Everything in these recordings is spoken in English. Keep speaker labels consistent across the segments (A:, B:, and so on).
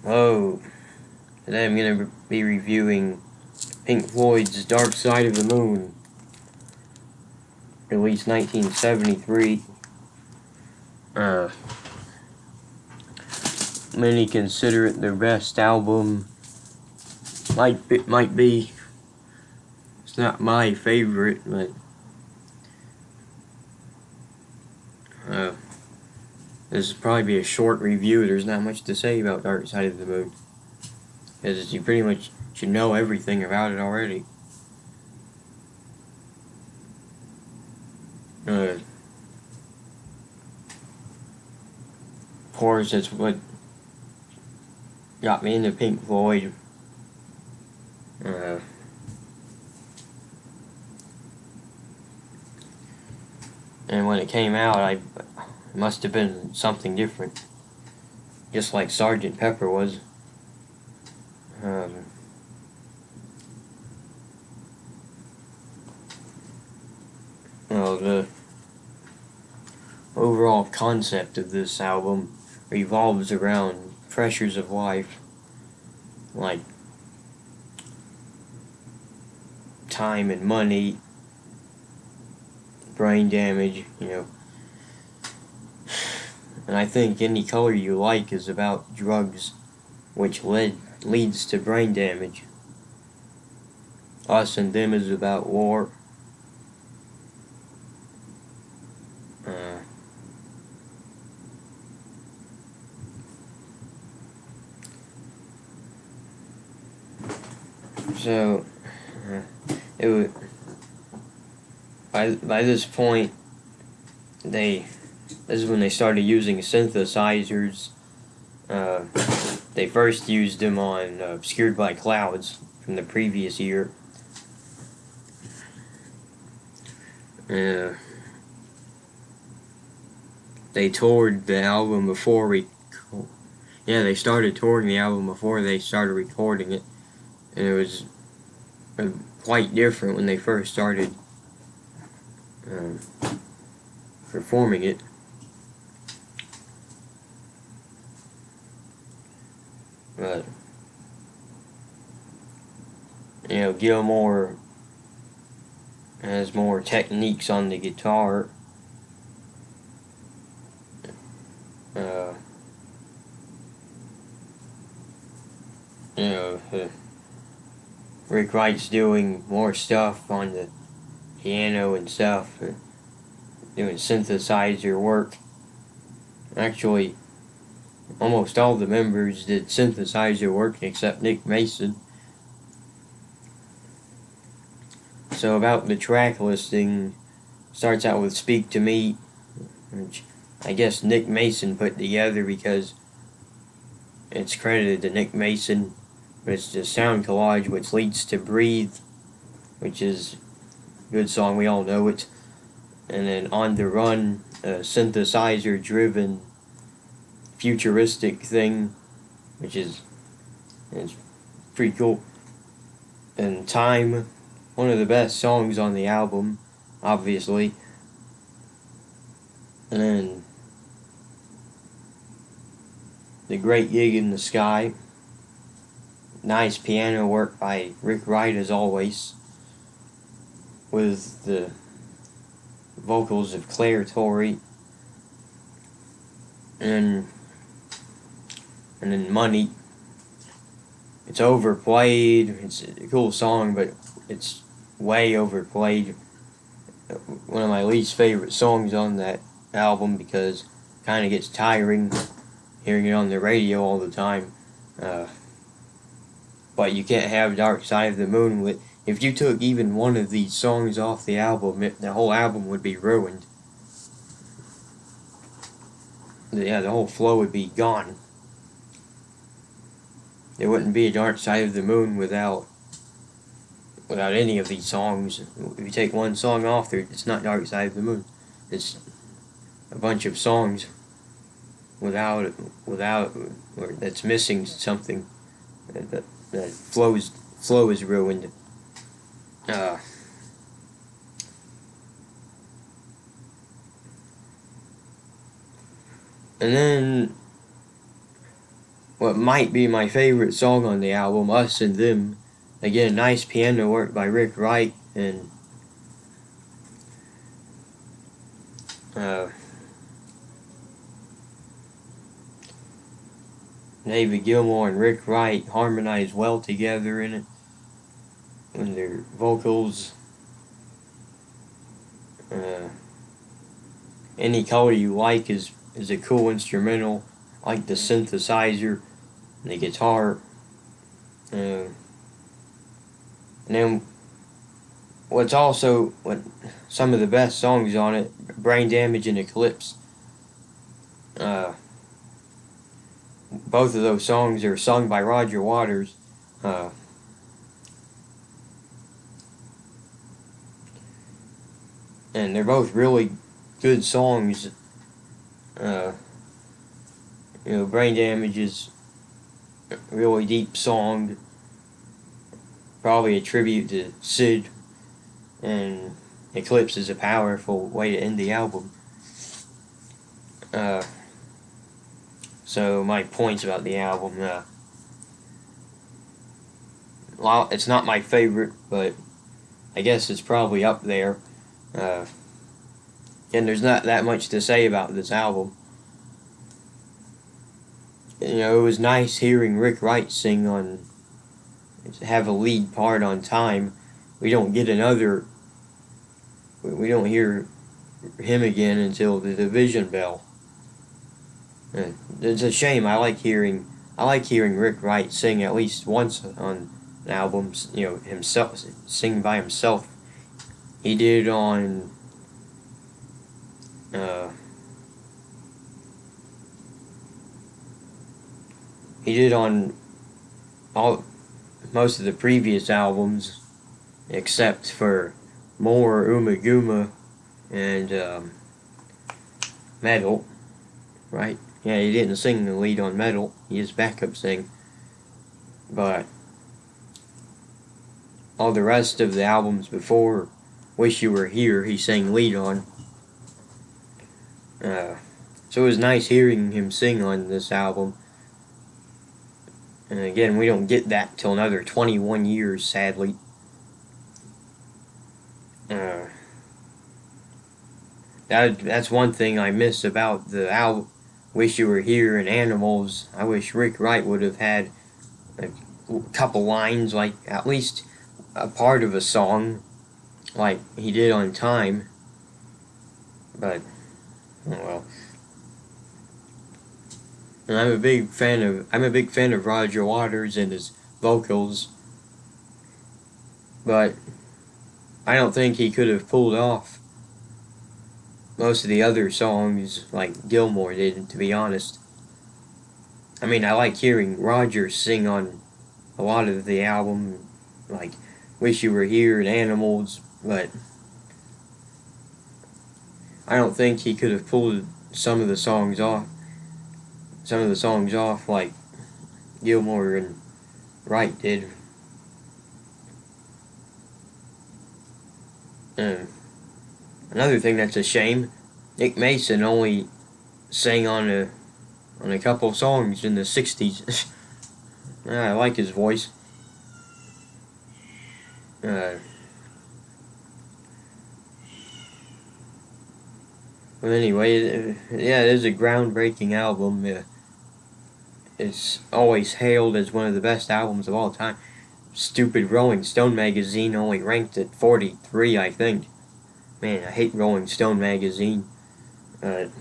A: Oh, today I'm gonna be reviewing Pink Floyd's Dark Side of the Moon, released 1973. Uh, Many consider it their best album. Might be. It's not my favorite, but uh, this will probably be a short review. There's not much to say about Dark Side of the Moon, because you pretty much should know everything about it already. Of course, that's what got me into Pink Floyd. Uh, and when it came out, it must have been something different, just like Sergeant Pepper was. Um, well, the overall concept of this album revolves around pressures of life, like time and money, brain damage, And I think Any Color You Like is about drugs, which leads to brain damage. Us and Them is about war. Uh, so, uh, it was, by this point, this is when they started using synthesizers. Uh, they first used them on Obscured by Clouds from the previous year. Uh, they toured the album before they started touring the album before they started recording it, and it was quite different when they first started uh, performing it. But Gilmore has more techniques on the guitar. Uh, you know, Rick Wright's doing more stuff on the piano and stuff, doing synthesizer work. Actually, almost all the members did synthesizer work except Nick Mason. So about the track listing, starts out with Speak to Me, which I guess Nick Mason put together because it's credited to Nick Mason, but it's the sound collage which leads to Breathe, which is a good song, we all know it. And then On the Run, a synthesizer driven futuristic thing, which is it's pretty cool. And Time, one of the best songs on the album, obviously. And then The Great Gig in the Sky. Nice piano work by Rick Wright as always, with the vocals of Claire Torrey. And then Money. It's overplayed. It's a cool song, but it's way overplayed. One of my least favorite songs on that album because it kind of gets tiring hearing it on the radio all the time. Uh, but you can't have Dark Side of the Moon with. If you took even one of these songs off the album, the whole album would be ruined. The whole flow would be gone. There wouldn't be a Dark Side of the Moon without any of these songs. If you take one song off there, it's not Dark Side of the Moon. It's a bunch of songs without or that's missing something. That flow is ruined. Uh, and then what might be my favorite song on the album, Us and Them. Again, nice piano work by Rick Wright, and uh, David Gilmour and Rick Wright harmonize well together in it, and their vocals. Uh, Any Color You Like is a cool instrumental. I like the synthesizer, the guitar, and then what some of the best songs on it, Brain Damage and Eclipse. Uh, Both of those songs are sung by Roger Waters. Uh, and they're both really good songs. Uh, Brain Damage is a really deep song, probably a tribute to Sid, and Eclipse is a powerful way to end the album. Uh, so my points about the album, well, it's not my favorite, but I guess it's probably up there. Uh, and there's not that much to say about this album. It was nice hearing Rick Wright sing have a lead part on Time. We don't hear him again until the Division Bell. It's a shame. I like hearing Rick Wright sing at least once on albums. Himself sing by himself. He did on. He did on most of the previous albums, except for More, Umaguma, and Metal, right? Yeah, he didn't sing the lead on Metal. He just backup sing. But all the rest of the albums before Wish You Were Here, he sang lead on. So it was nice hearing him sing on this album. And again, we don't get that till another 21 years, sadly. That's one thing I miss about the album. Wish You Were Here and Animals. I wish Rick Wright would have had a couple lines, like at least a part of a song, like he did on Time. But oh well. And I'm a big fan of Roger Waters and his vocals, but I don't think he could have pulled off most of the other songs like Gilmour did, to be honest. I mean, I like hearing Roger sing on a lot of the album, like Wish You Were Here and Animals, but I don't think he could have pulled some of the songs off like Gilmour and Wright did. Another thing that's a shame, Nick Mason only sang on a couple of songs in the 60s. I like his voice. But anyway, yeah, it is a groundbreaking album. It's always hailed as one of the best albums of all time. Stupid Rolling Stone magazine only ranked at 43, I think. Man, I hate Rolling Stone magazine. Um,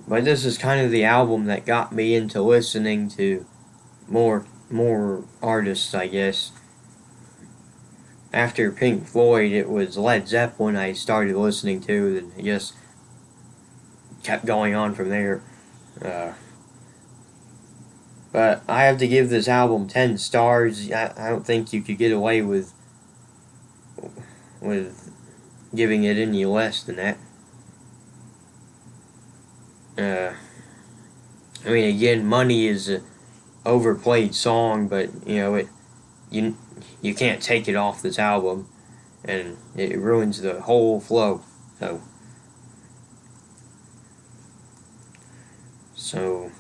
A: but this is kind of the album that got me into listening to more artists, I guess. After Pink Floyd, it was Led Zeppelin I started listening to, and I just kept going on from there. But I have to give this album 10 stars. I don't think you could get away with giving it any less than that. I mean, again, Money is a overplayed song, but you can't take it off this album. and it ruins the whole flow. So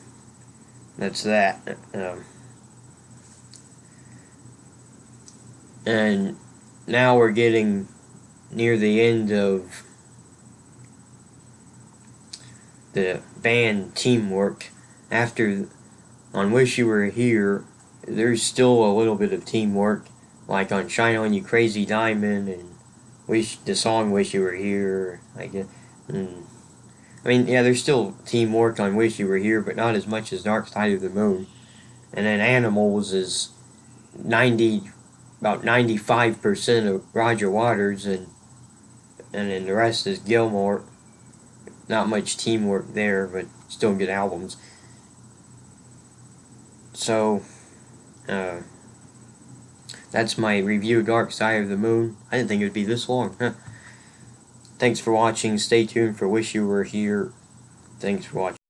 A: that's that. And now we're getting near the end of the band teamwork. After on Wish You Were Here, there's still a little bit of teamwork, like on Shine On You Crazy Diamond and the song Wish You Were Here, I guess. And, I mean, yeah, there's still teamwork on Wish You Were Here, but not as much as Dark Side of the Moon. And then Animals is 90, about 95% of Roger Waters, and then the rest is Gilmore. Not much teamwork there, but still good albums. So, uh, that's my review of Dark Side of the Moon. I didn't think it would be this long. Thanks for watching. Stay tuned for Wish You Were Here. Thanks for watching.